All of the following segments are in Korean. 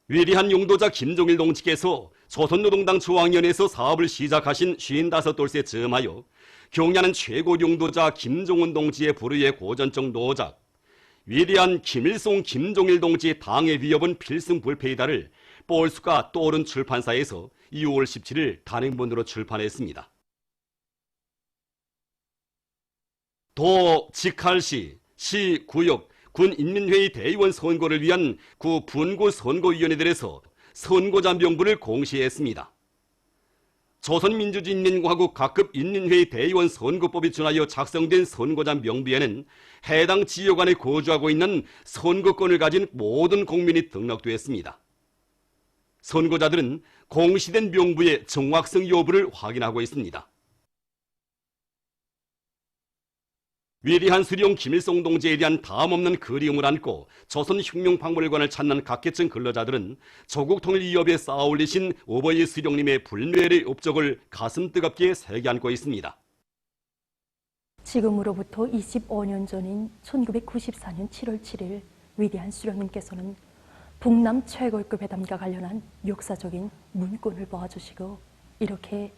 위대한 용도자 김종일 동지께서 조선노동당 중앙위원회에서 사업을 시작하신 55돌세 즈음하여 경의하는 최고 용도자 김종은 동지의 불의의 고전적 노작, 위대한 김일성 김종일 동지의 당의 위협은 필승불패이다를 볼수가 떠오른 출판사에서 2월 17일 단행본으로 출판했습니다. 도 직할시, 시, 구역, 군인민회의 대의원 선거를 위한 구 분구 선거위원회들에서 선거자 명부를 공시했습니다. 조선민주주의인민공화국 각급 인민회의 대의원 선거법에 준하여 작성된 선거자 명부에는 해당 지역 안에 거주하고 있는 선거권을 가진 모든 국민이 등록되었습니다. 선거자들은 공시된 명부의 정확성 여부를 확인하고 있습니다. 위대한 수령 김일성 동지에 대한 다음없는 그리움을 안고 조선혁명박물관을 찾는 각계층 근로자들은 조국 통일 위협에 쌓아올리신 오버이 수령님의 불멸의 업적을 가슴 뜨겁게 새겨안고 있습니다. 지금으로부터 25년 전인 1994년 7월 7일 위대한 수령님께서는 북남 최고급 회담과 관련한 역사적인 문건을 보아주시고 이렇게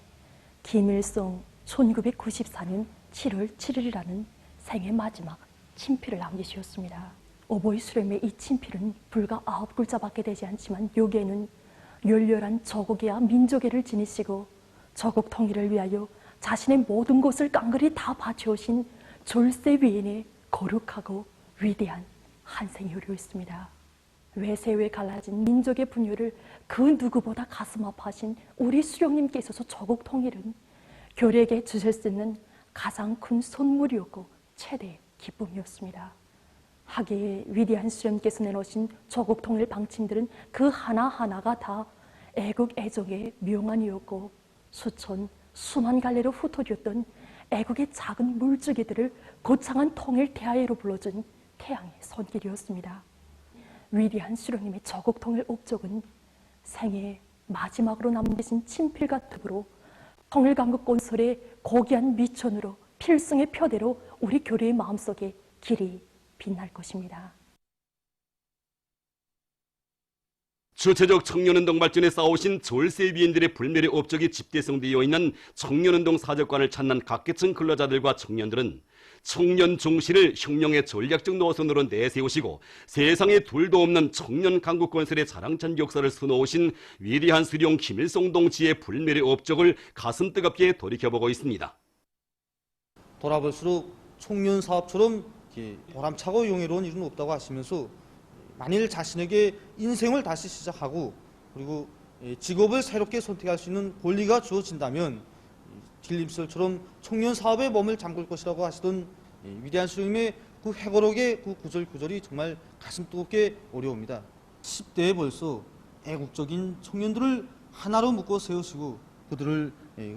김일성 1994년 7월 7일이라는 생애 마지막 친필을 남기셨습니다. 오보이 수령의 이 친필은 불과 9글자밖에 되지 않지만 여기에는 열렬한 조국애와 민족애를 지니시고 조국 통일을 위하여 자신의 모든 것을 깡그리 다 바쳐오신 졸세 위인의 거룩하고 위대한 한생이 흐르고 있습니다. 외세에 갈라진 민족의 분열을 그 누구보다 가슴 아파하신 우리 수령님께 있어서 조국 통일은 교리에게 주실 수 있는 가장 큰 선물이었고 최대의 기쁨이었습니다. 하기에 위대한 수령님께서 내놓으신 조국 통일 방침들은 그 하나하나가 다 애국 애정의 묘만이었고 수만 갈래로 흩어졌던 애국의 작은 물줄기들을 거창한 통일 대하에로 불러준 태양의 손길이었습니다. 위대한 수령님의 조국 통일 업적은 생애 마지막으로 남기신 친필과 더불어 통일강국 건설의 고귀한 미천으로 필승의 표대로 우리 교류의 마음속에 길이 빛날 것입니다. 주체적 청년운동 발전에 싸우신 졸세 위인들의 불멸의 업적이 집대성되어 있는 청년운동 사적관을 찾는 각계층 근로자들과 청년들은 청년 중시를 혁명의 전략적 노선으로 내세우시고 세상에 둘도 없는 청년 강국 건설의 자랑찬 역사를 수놓으신 위대한 수령 김일성 동지의 불멸의 업적을 가슴 뜨겁게 돌이켜보고 있습니다. 돌아볼수록 청년 사업처럼 보람차고 용의로운 일은 없다고 하시면서 만일 자신에게 인생을 다시 시작하고 그리고 직업을 새롭게 선택할 수 있는 권리가 주어진다면 딜림설처럼 청년 사업에 몸을 잠글 것이라고 하시던 위대한 수령님의 그 회고록의 그 구절구절이 정말 가슴 뜨겁게 어려웁니다. 10대에 벌써 애국적인 청년들을 하나로 묶어 세우시고 그들을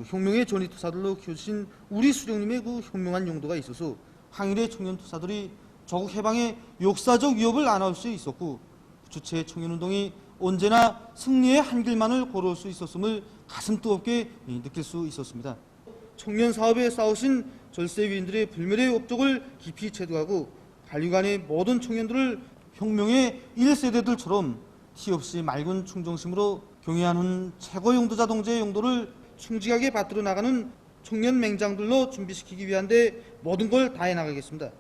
혁명의 전위투사들로 키워주신 우리 수령님의 그 현명한 용도가 있어서 항일의 청년 투사들이 조국 해방의 역사적 위협을 안아올 수 있었고 주체의 청년운동이 언제나 승리의 한 길만을 걸어올 수 있었음을 가슴 뜨겁게 느낄 수 있었습니다. 청년 사업에 싸우신 절세 위인들의 불멸의 업적을 깊이 체득하고 관리관의 모든 청년들을 혁명의 1세대들처럼 티없이 맑은 충정심으로 경애하는 최고 용도자 동지의 용도를 충직하게 받들어 나가는 청년 맹장들로 준비시키기 위한 데 모든 걸 다해 나가겠습니다.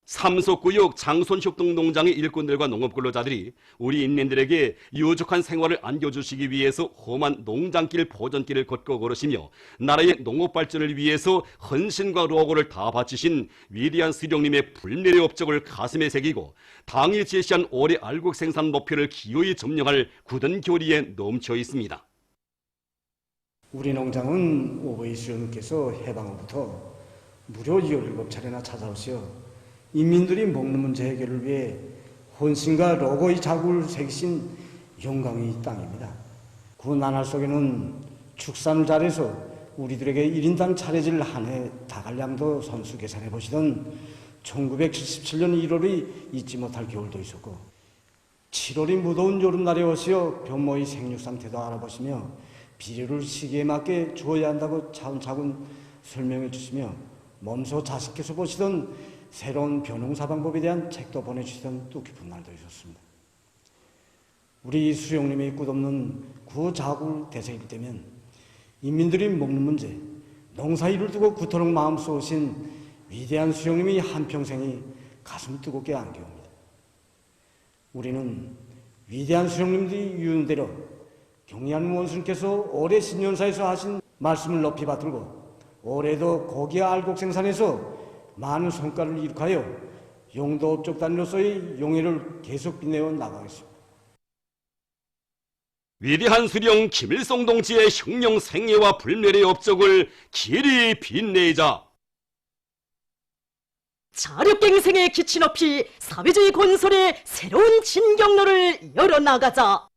삼속구역 장손협동농장의 일꾼들과 농업근로자들이 우리 인민들에게 유족한 생활을 안겨주시기 위해서 험한 농장길 보전길을 걷고 걸으시며 나라의 농업발전을 위해서 헌신과 노고를 다 바치신 위대한 수령님의 불멸의 업적을 가슴에 새기고 당이 제시한 올해 알곡 생산 목표를 기어이 점령할 굳은 교리에 넘쳐 있습니다. 우리 농장은 오보이 수령님께서 해방 후부터 무려 17차례나 찾아오시어 인민들이 먹는 문제 해결을 위해 헌신과 로고의 자국을 새기신 영광의 땅입니다. 그 나날 속에는 축산을 잘해서 우리들에게 1인당 차려질 한 해 다갈량도 선수 계산해 보시던 1977년 1월의 잊지 못할 겨울도 있었고 7월이 무더운 여름날에 오시어 변모의 생육 상태도 알아보시며 비료를 시기에 맞게 주어야 한다고 차근차근 설명해 주시며 몸소 자식해서 보시던 새로운 벼농사 방법에 대한 책도 보내주시던 뜻깊은 날도 있었습니다. 우리 수령님의 끝없는 구자굴 대세일 때면 인민들이 먹는 문제, 농사일을 두고 구토록 마음 쏘신 위대한 수령님이 한평생이 가슴 뜨겁게 안겨옵니다. 우리는 위대한 수령님들이 이룬대로 경리한 원수님께서 올해 신년사에서 하신 말씀을 높이 받들고 올해도 고기와 알곡 생산에서 많은 성과를 이룩하여 용도업적 단위로서의 용해를 계속 빛내어 나가겠습니다. 위대한 수령 김일성 동지의 혁명 생애와 불멸의 업적을 길이 빛내자. 자력갱생의 기치 높이 사회주의 건설의 새로운 진경로를 열어나가자.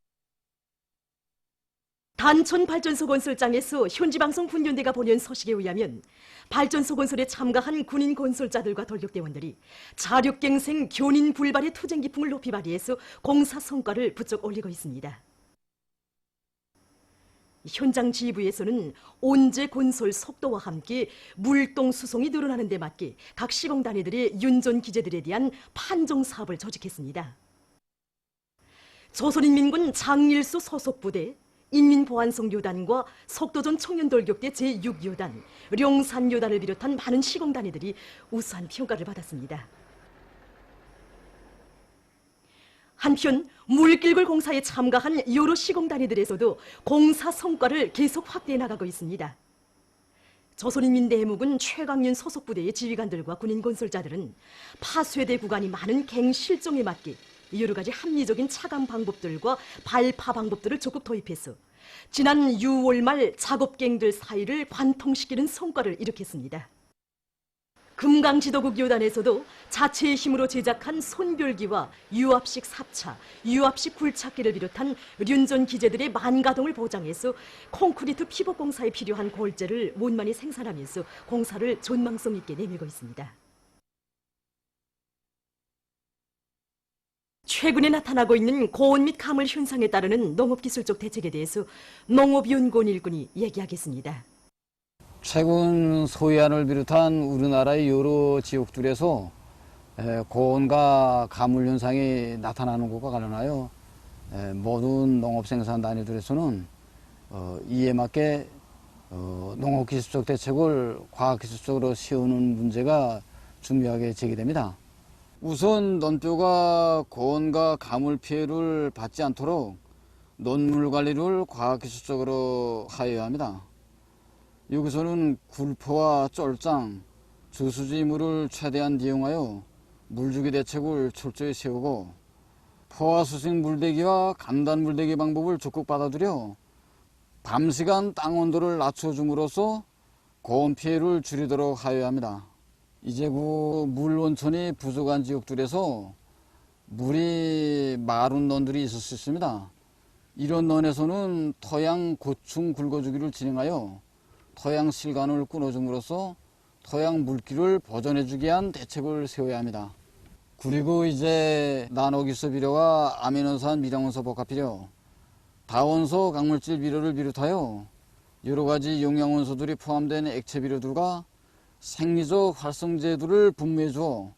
단촌 발전소 건설장에서 현지방송 군연대가 보낸 소식에 의하면 발전소 건설에 참가한 군인 건설자들과 돌격대원들이 자력갱생 교닌 불발의 투쟁 기풍을 높이 발휘해서 공사 성과를 부쩍 올리고 있습니다. 현장 지휘부에서는 온재 건설 속도와 함께 물동 수송이 늘어나는 데 맞게 각 시공 단위들의 윤전 기재들에 대한 판정 사업을 조직했습니다. 조선인민군 장일수 소속 부대, 인민보안성 요단과 속도전 청년돌격대 제6요단, 룡산요단을 비롯한 많은 시공 단위들이 우수한 평가를 받았습니다. 한편 물길굴 공사에 참가한 여러 시공 단위들에서도 공사 성과를 계속 확대해 나가고 있습니다. 조선인민대해묵은 최강윤 소속 부대의 지휘관들과 군인 건설자들은 파쇄대 구간이 많은 갱 실종에 맞게 여러 가지 합리적인 차감 방법들과 발파 방법들을 적극 도입해서 지난 6월 말 작업갱들 사이를 관통시키는 성과를 이룩했습니다. 금강지도국 요단에서도 자체의 힘으로 제작한 손별기와 유압식 삽차, 유압식 굴착기를 비롯한 륜전 기재들의 만가동을 보장해서 콘크리트 피복 공사에 필요한 골재를 원만히 생산하면서 공사를 전망성 있게 내밀고 있습니다. 최근에 나타나고 있는 고온 및 가물 현상에 따르는 농업기술적 대책에 대해서 농업연구원 일꾼이 얘기하겠습니다. 최근 소해안을 비롯한 우리나라의 여러 지역들에서 고온과 가물 현상이 나타나는 것과 관련하여 모든 농업생산 단위들에서는 이에 맞게 농업기술적 대책을 과학기술적으로 세우는 문제가 중요하게 제기됩니다. 우선 논뼈가 고온과 가물 피해를 받지 않도록 논물 관리를 과학기술적으로 하여야 합니다. 여기서는 굴포와 쫄장, 저수지 물을 최대한 이용하여 물주기 대책을 철저히 세우고 포화수식 물대기와 간단 물대기 방법을 적극 받아들여 밤시간 땅 온도를 낮춰줌으로써 고온 피해를 줄이도록 하여야 합니다. 이제구 물 원천이 부족한 지역들에서 물이 마른 논들이 있을 수 있습니다. 이런 논에서는 토양 고충 굵어주기를 진행하여 토양 실간을 끊어줌으로써 토양 물기를 보존해주기 위한 대책을 세워야 합니다. 그리고 이제 나노기소 비료와 아미노산 미량원소 복합 비료, 다원소 강물질 비료를 비롯하여 여러 가지 영양원소들이 포함된 액체 비료들과 생리적 활성제들을 분무해 주어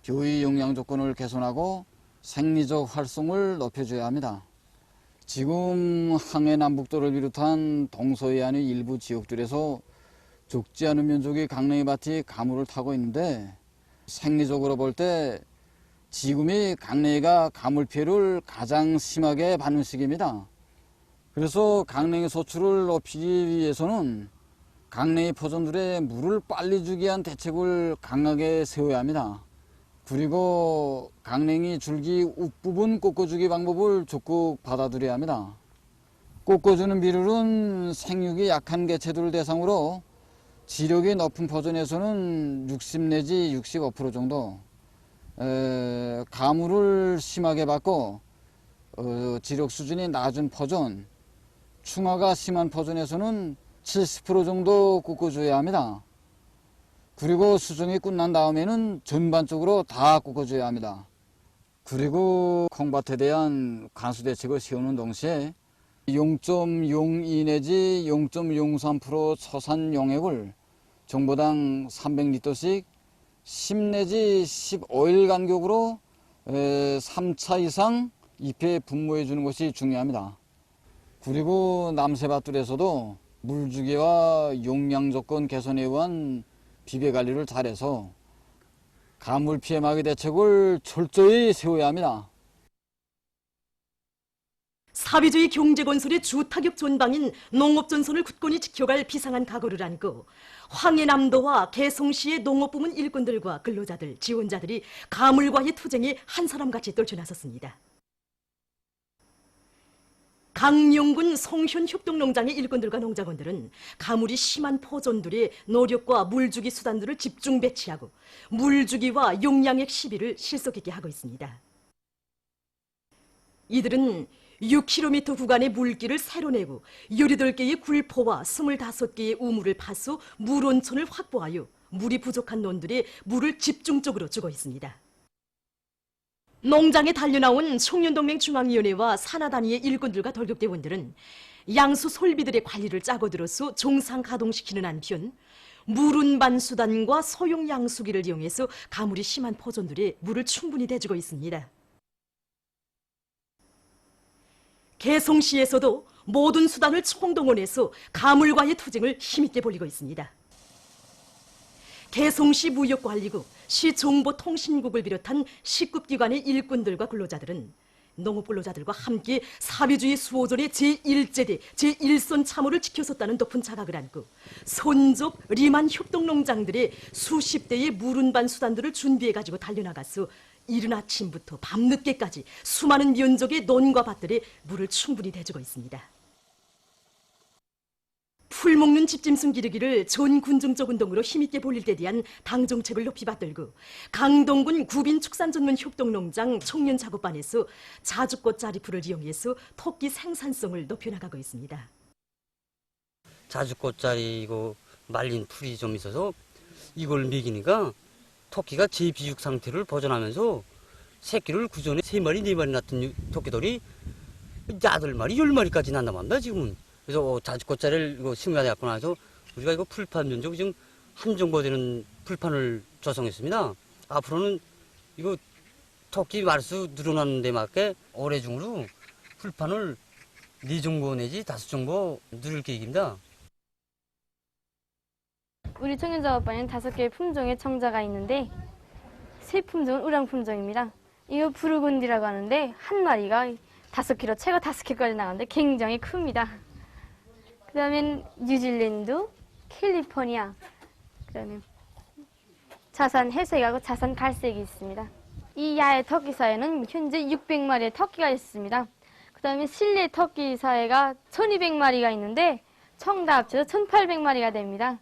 교의 영양 조건을 개선하고 생리적 활성을 높여줘야 합니다. 지금 항해 남북도를 비롯한 동서해안의 일부 지역들에서 적지 않은 면적의 강냉이 밭이 가물을 타고 있는데 생리적으로 볼 때 지금이 강냉이가 가물 피해를 가장 심하게 받는 시기입니다. 그래서 강냉이 소출을 높이기 위해서는 강냉이 포존들의 물을 빨리 주기 위한 대책을 강하게 세워야 합니다. 그리고 강냉이 줄기 윗부분 꺾어주기 방법을 적극 받아들여야 합니다. 꺾어주는 비율은 생육이 약한 개체들을 대상으로 지력이 높은 포존에서는 60 내지 65% 정도, 가물을 심하게 받고 지력 수준이 낮은 포존, 충화가 심한 포존에서는 70% 정도 꺾어줘야 합니다. 그리고 수정이 끝난 다음에는 전반적으로 다 꺾어줘야 합니다. 그리고 콩밭에 대한 관수 대책을 세우는 동시에 0.02 내지 0.03% 초산 용액을 정보당 300리터씩 10 내지 15일 간격으로 3차 이상 잎에 분모해 주는 것이 중요합니다. 그리고 남새밭들에서도 물주기와 용량 조건 개선에 의한 비배 관리를 잘해서 가물 피해 막이 대책을 철저히 세워야 합니다. 사회주의 경제건설의 주타격 전방인 농업전선을 굳건히 지켜갈 비상한 각오를 안고 황해남도와 개성시의 농업부문 일꾼들과 근로자들, 지원자들이 가물과의 투쟁에 한 사람같이 떨쳐나섰습니다. 강용군 성현협동농장의 일꾼들과 농작원들은 가물이 심한 포존들의 노력과 물주기 수단들을 집중 배치하고 물주기와 용량액 시비를 실속 있게 하고 있습니다. 이들은 6km 구간의 물길을 새로 내고 18개의 굴포와 25개의 우물을 파서 물온천을 확보하여 물이 부족한 논들에 물을 집중적으로 주고 있습니다. 농장에 달려나온 청년동맹 중앙위원회와 산하단위의 일꾼들과 덜격대원들은 양수 솔비들의 관리를 짜고 들어서 정상 가동시키는 한편 물운반 수단과 소형 양수기를 이용해서 가물이 심한 포존들에 물을 충분히 대주고 있습니다. 개성시에서도 모든 수단을 총동원해서 가물과의 투쟁을 힘있게 벌이고 있습니다. 개성시 무역관리국, 시정보통신국을 비롯한 식급기관의 일꾼들과 근로자들은 농업근로자들과 함께 사회주의 수호전의 제1제대, 제1선 참호를 지켰었다는 높은 자각을 안고 손족 리만 협동농장들의 수십 대의 물운반 수단들을 준비해가지고 달려나가서 이른 아침부터 밤늦게까지 수많은 면적의 논과 밭들에 물을 충분히 대주고 있습니다. 풀 먹는 집짐승 기르기를 전 군중적 운동으로 힘있게 벌릴 때 대한 당 정책을 높이 받들고 강동군 구빈축산전문협동농장 청년 작업반에서 자주꽃 자리풀을 이용해서 토끼 생산성을 높여나가고 있습니다. 자주꽃자리고 말린 풀이 좀 있어서 이걸 먹이니까 토끼가 재비육 상태를 보존하면서 새끼를 구전에 3마리, 4마리 낳던 토끼들이 8마리, 10마리까지 난단 말이야, 지금은. 그래서 자주꽃자리를 이거 심어갖고 나서 우리가 이거 풀판 면적 지금 한 정도 되는 풀판을 조성했습니다. 앞으로는 이거 토끼 마리수 늘어나는 데 맞게 올해 중으로 풀판을 4정도 내지 5정도 늘릴 계획입니다. 우리 청년작업반에는 5개의 품종의 청자가 있는데 새 품종은 우량 품종입니다. 이거 부르곤디라고 하는데 한 마리가 5kg, 최고 5kg까지 나가는데 굉장히 큽니다. 그 다음엔 뉴질랜드, 캘리포니아, 그 다음에 자산 회색하고 자산 갈색이 있습니다. 이 야외 터키 사회는 현재 600마리의 터키가 있습니다. 그 다음에 실내 터키 사회가 1200마리가 있는데 총 다 합쳐서 1800마리가 됩니다.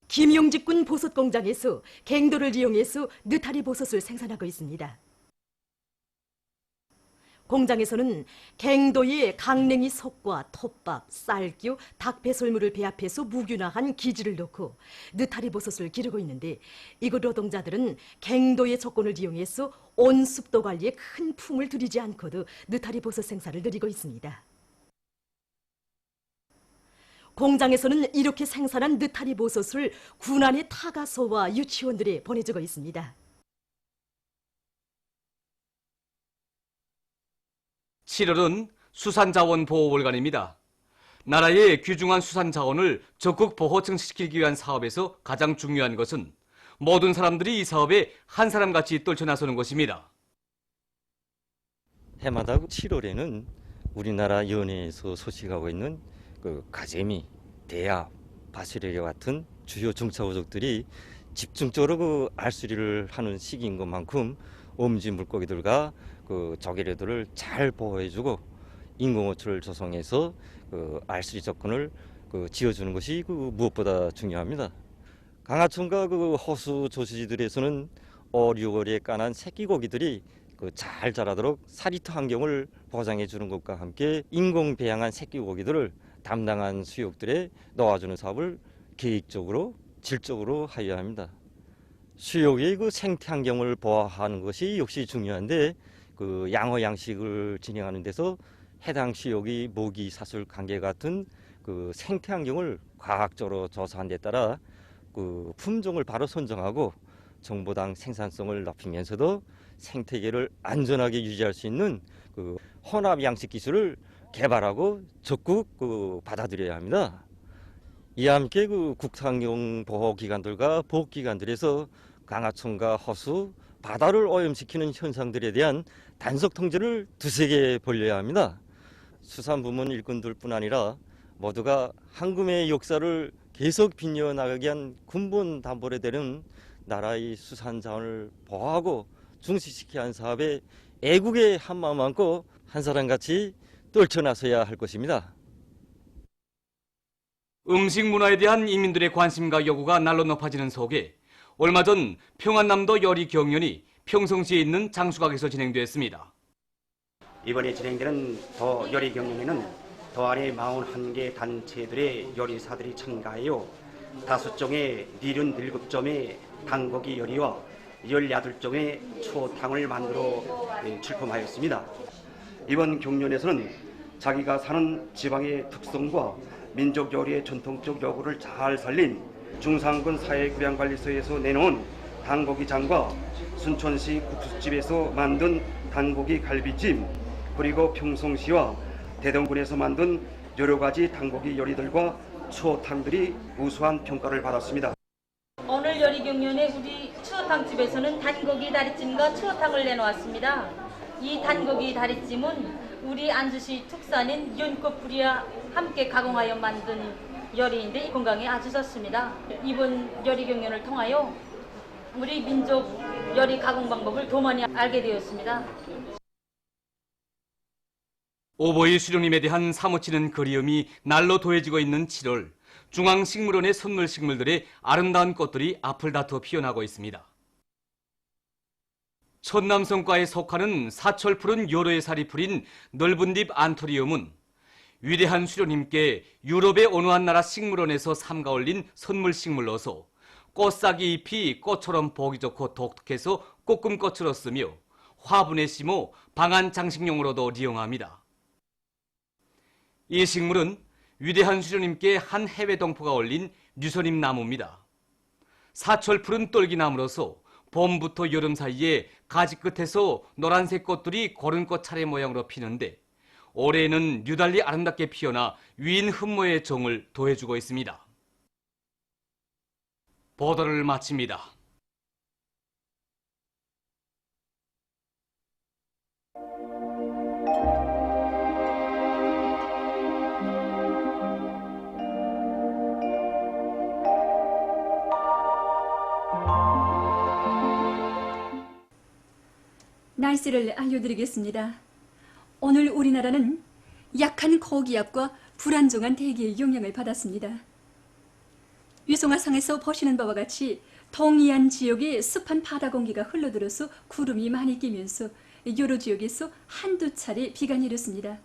김용직군 보석공장에서 갱도를 이용해서 느타리 버섯을 생산하고 있습니다. 공장에서는 갱도에 강냉이 속과 톱밥, 쌀교, 닭배설물을 배합해서 무균화한 기지를 넣고 느타리 버섯을 기르고 있는데 이곳 노동자들은 갱도의 조건을 이용해서 온습도 관리에 큰 품을 들이지 않고도 느타리 버섯 생산을 늘리고 있습니다. 공장에서는 이렇게 생산한 느타리 버섯을 군안의 타가소와 유치원들에 보내주고 있습니다. 7월은 수산자원보호월간입니다. 나라의 귀중한 수산자원을 적극 보호 증식시키기 위한 사업에서 가장 중요한 것은 모든 사람들이 이 사업에 한 사람같이 떨쳐나서는 것입니다. 해마다 7월에는 우리나라 연해에서 소식하고 있는 가재미, 대하, 바시레 같은 주요 중차어족들이 집중적으로 알수리를 하는 시기인 것만큼 엄지 물고기들과 조개류들을 잘 보호해주고 인공어초를 조성해서 알수리 조건을 지어주는 것이 무엇보다 중요합니다. 강하천과 호수 조시지들에서는 5, 6월에 까난 새끼고기들이 잘 자라도록 사리터 환경을 보장해 주는 것과 함께 인공 배양한 새끼고기들을 담당한 수육들에 놓아주는 사업을 계획적으로 질적으로 하여야 합니다. 수육의 생태 환경을 보호하는 것이 역시 중요한데 양어 양식을 진행하는 데서 해당 수육의 모기, 사슬, 관계 같은 생태 환경을 과학적으로 조사한 데 따라 품종을 바로 선정하고 정보당 생산성을 높이면서도 생태계를 안전하게 유지할 수 있는 그 혼합 양식 기술을 개발하고 적극 받아들여야 합니다. 이와 함께 그 국상용 보호기관들과 보호기관들에서 강하천과 허수, 바다를 오염시키는 현상들에 대한 단속 통제를 두세 개 벌려야 합니다. 수산부문 일꾼들뿐 아니라 모두가 한금의 역사를 계속 빛려나가게 한 근본 담보로 되는 나라의 수산 자원을 보호하고 중시시켜야 하는 사업에 애국의 한마음 안고 한 사람같이 떨쳐나서야 할 것입니다. 음식 문화에 대한 인민들의 관심과 요구가 날로 높아지는 속에 얼마 전 평안남도 요리 경연이 평성시에 있는 장수각에서 진행됐습니다. 이번에 진행되는 더 요리 경연에는 더 아래 41개 단체들의 요리사들이 참가하여 5종의 77점의 단고기 요리와 18종의 추어탕을 만들어 출품하였습니다. 이번 경연에서는 자기가 사는 지방의 특성과 민족 요리의 전통적 요구를 잘 살린 중상군 사회구량관리소에서 내놓은 단고기장과 순천시 국수집에서 만든 단고기 갈비찜, 그리고 평성시와 대동군에서 만든 여러 가지 단고기 요리들과 추어탕들이 우수한 평가를 받았습니다. 오늘 요리 경연에 우리 추어탕집에서는 단고기 다리찜과 추어탕을 내놓았습니다. 이 단고기 다리찜은 우리 안주시 특산인 연꽃뿌리와 함께 가공하여 만든 요리인데 건강에 아주 좋습니다. 이번 요리 경연을 통하여 우리 민족 요리 가공 방법을 더 많이 알게 되었습니다. 오보이 수령님에 대한 사무치는 그리움이 날로 더해지고 있는 7월, 중앙식물원의 선물 식물들의 아름다운 꽃들이 앞을 다투어 피어나고 있습니다. 천남성과에 속하는 사철 푸른 여로의 살이 풀인 넓은 잎 안토리움은 위대한 수령님께 유럽의 어느 한 나라 식물원에서 삼가 올린 선물 식물로서 꽃싹이 잎이 꽃처럼 보기 좋고 독특해서 꽃금꽃으로 쓰며 화분에 심어 방안 장식용으로도 이용합니다. 이 식물은 위대한 수령님께 한 해외 동포가 올린 류선임 나무입니다. 사철 푸른 똘기나무로서 봄부터 여름 사이에 가지 끝에서 노란색 꽃들이 고른 꽃 차례 모양으로 피는데 올해에는 유달리 아름답게 피어나 위인 흠모의 정을 더해주고 있습니다. 보도를 마칩니다. 날씨를 알려드리겠습니다. 오늘 우리나라는 약한 고기압과 불안정한 대기의 영향을 받았습니다. 위성화상에서 보시는 바와 같이 동해안 지역에 습한 바다 공기가 흘러들어서 구름이 많이 끼면서 여러 지역에서 한두 차례 비가 내렸습니다.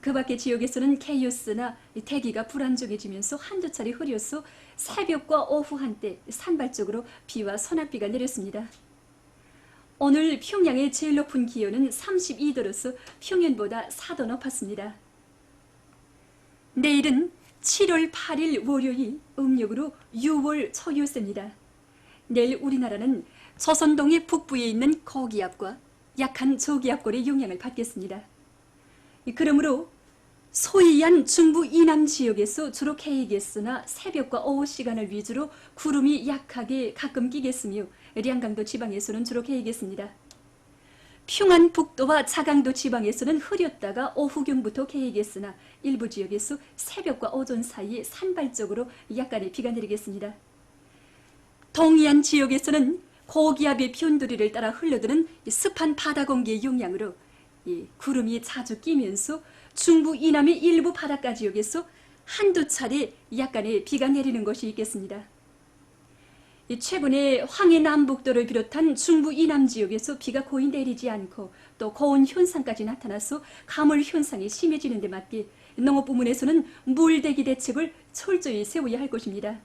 그 밖의 지역에서는 케이오스나 대기가 불안정해지면서 한두 차례 흐려서 새벽과 오후 한때 산발적으로 비와 소낙비가 내렸습니다. 오늘 평양의 제일 높은 기온은 32도로서 평년보다 4도 높았습니다. 내일은 7월 8일 월요일 음력으로 6월 초유세입니다. 내일 우리나라는 조선동해 북부에 있는 고기압과 약한 저기압골의 영향을 받겠습니다. 그러므로 소이안 중부 이남 지역에서 주로 개이겠으나 새벽과 오후 시간을 위주로 구름이 약하게 가끔 끼겠으며 량강도 지방에서는 주로 개이겠습니다. 평안북도와 자강도 지방에서는 흐렸다가 오후경부터 개이겠으나 일부 지역에서 새벽과 오전 사이에 산발적으로 약간의 비가 내리겠습니다. 동해안 지역에서는 고기압의 변두리를 따라 흘러드는 습한 바다 공기의 영향으로 구름이 자주 끼면서 중부 이남의 일부 바닷가 지역에서 한두 차례 약간의 비가 내리는 것이 있겠습니다. 최근에 황해 남북도를 비롯한 중부 이남 지역에서 비가 거의 내리지 않고 또 고온 현상까지 나타나서 가물 현상이 심해지는 데 맞게 농업부문에서는 물대기 대책을 철저히 세워야 할 것입니다.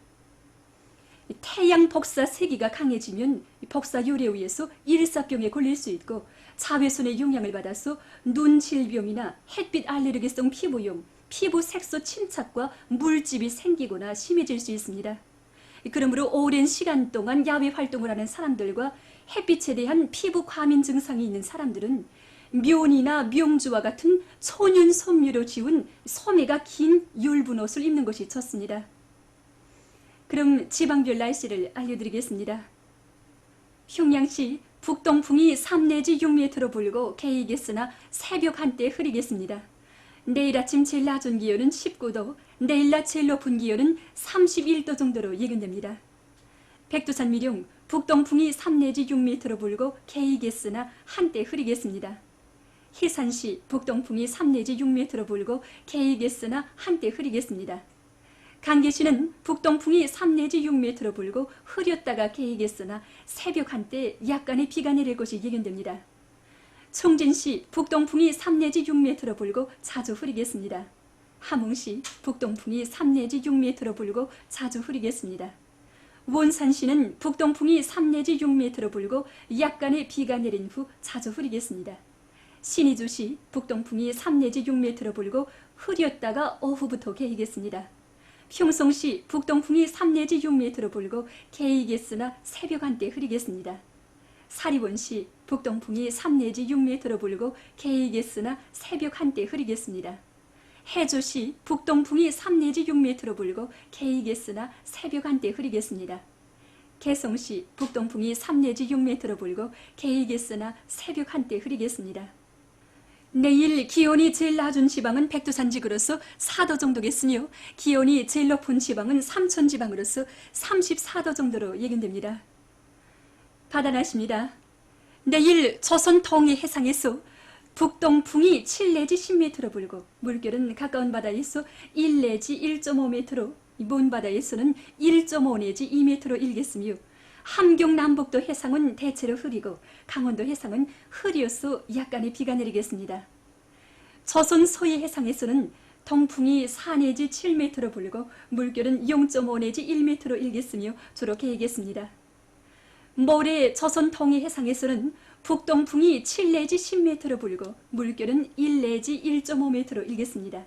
태양 복사 세기가 강해지면 복사 열에 의해서 일사병에 걸릴 수 있고 자외선의 영향을 받아서 눈 질병이나 햇빛 알레르기성 피부염, 피부 색소 침착과 물집이 생기거나 심해질 수 있습니다. 그러므로 오랜 시간 동안 야외 활동을 하는 사람들과 햇빛에 대한 피부 과민 증상이 있는 사람들은 묘니나 명주와 같은 천연 섬유로 지운 소매가 긴 엷은 옷을 입는 것이 좋습니다. 그럼 지방별 날씨를 알려드리겠습니다. 평양시 북동풍이 3 내지 6m로 불고 개이겠으나 새벽 한때 흐리겠습니다. 내일 아침 제일 낮은 기온은 19도, 내일 낮 제일 높은 기온은 31도 정도로 예견됩니다. 백두산 미룡 북동풍이 3 내지 6m로 불고 개이겠으나 한때 흐리겠습니다. 희산시 북동풍이 3 내지 6m로 불고 개이겠으나 한때 흐리겠습니다. 강계시는 북동풍이 3 내지 6m로 불고 흐렸다가 개이겠으나 새벽 한때 약간의 비가 내릴 것이 예견됩니다. 청진시 북동풍이 3 내지 6m로 불고 자주 흐리겠습니다. 함흥시 북동풍이 3 내지 6m로 불고 자주 흐리겠습니다. 원산시는 북동풍이 3 내지 6m로 불고 약간의 비가 내린 후 자주 흐리겠습니다. 신의주시 북동풍이 3 내지 6m로 불고 흐렸다가 오후부터 개이겠습니다. 평성시 북동풍이 3 내지 6m로 불고 개이겠으나 새벽 한때 흐리겠습니다. 사리원시 북동풍이 3 내지 6m로 불고 개이겠으나 새벽 한때 흐리겠습니다. 해조시 북동풍이 3 내지 6m로 불고 개이겠으나 새벽 한때 흐리겠습니다. 개성시 북동풍이 3 내지 6m로 불고 개이겠으나 새벽 한때 흐리겠습니다. 내일 기온이 제일 낮은 지방은 백두산지구로서 4도 정도겠으며 기온이 제일 높은 지방은 삼천지방으로서 34도 정도로 예견됩니다. 바다날씨입니다. 내일 조선 동해 해상에서 북동풍이 7 내지 10m로 불고 물결은 가까운 바다에서 1 내지 1.5m로 먼 바다에서는 1.5 내지 2m로 일겠으며 함경 남북도 해상은 대체로 흐리고 강원도 해상은 흐려서 약간의 비가 내리겠습니다. 조선 서해 해상에서는 동풍이 4 내지 7m로 불고 물결은 0.5 내지 1m로 일겠으며 주로 개이겠습니다. 모레 조선 동해 해상에서는 북동풍이 7 내지 10m로 불고 물결은 1 내지 1.5m로 일겠습니다.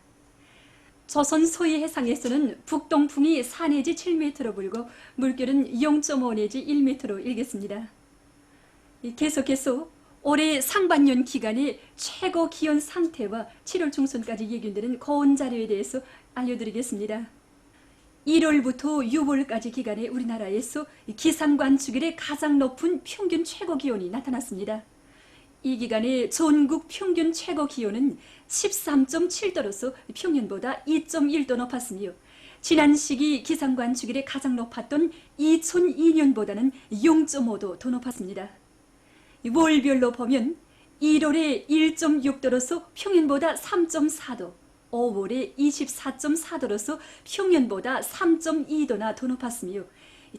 조선 서해 해상에서는 북동풍이 4 내지 7m로 불고 물결은 0.5 내지 1m로 일겠습니다. 계속해서 올해 상반년 기간의 최고 기온 상태와 7월 중순까지 예견되는 고온 자료에 대해서 알려드리겠습니다. 1월부터 6월까지 기간에 우리나라에서 기상관 주기의 가장 높은 평균 최고 기온이 나타났습니다. 이 기간의 전국 평균 최고 기온은 13.7도로서 평년보다 2.1도 높았으며 지난 시기 기상관 주기의 가장 높았던 2002년보다는 0.5도 더 높았습니다. 월별로 보면 1월에 1.6도로서 평년보다 3.4도, 5월에 24.4도로서 평년보다 3.2도나 더 높았으며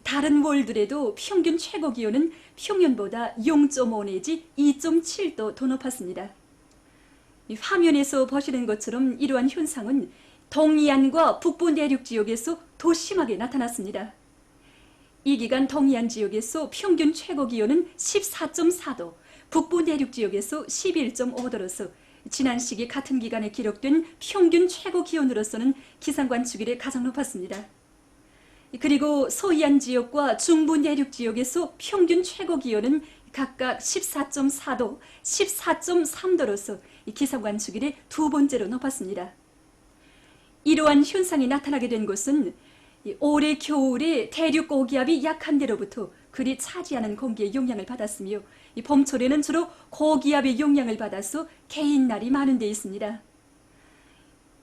다른 월들에도 평균 최고 기온은 평년보다 0.5 내지 2.7도 더 높았습니다. 화면에서 보시는 것처럼 이러한 현상은 동해안과 북부 내륙 지역에서 더 심하게 나타났습니다. 이 기간 동해안 지역에서 평균 최고 기온은 14.4도, 북부 내륙 지역에서 11.5도로서 지난 시기 같은 기간에 기록된 평균 최고 기온으로서는 기상관 주기의 가장 높았습니다. 그리고 서해안 지역과 중부 내륙 지역에서 평균 최고 기온은 각각 14.4도, 14.3도로서 기상관 주기의 두 번째로 높았습니다. 이러한 현상이 나타나게 된 것은 올해 겨울에 대륙 고기압이 약한 데로부터 그리 차지하는 공기의 영향을 받았으며 봄철에는 주로 고기압의 영향을 받아서 개인날이 많은 데 있습니다.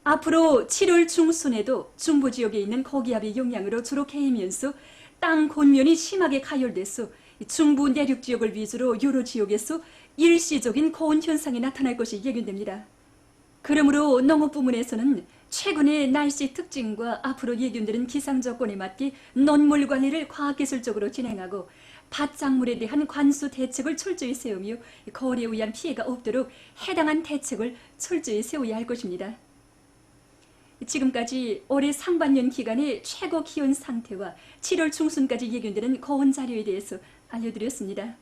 앞으로 7월 중순에도 중부 지역에 있는 고기압의 영향으로 주로 개이면서 땅 곤면이 심하게 가열돼서 중부 내륙 지역을 위주로 여러 지역에서 일시적인 고온 현상이 나타날 것이 예견됩니다. 그러므로 농업 부문에서는 최근의 날씨 특징과 앞으로 예견되는 기상 조건에 맞게 논물 관리를 과학기술적으로 진행하고 밭작물에 대한 관수 대책을 철저히 세우며 거울에 의한 피해가 없도록 해당한 대책을 철저히 세워야 할 것입니다. 지금까지 올해 상반년 기간의 최고 기온 상태와 7월 중순까지 예견되는 고온 자료에 대해서 알려드렸습니다.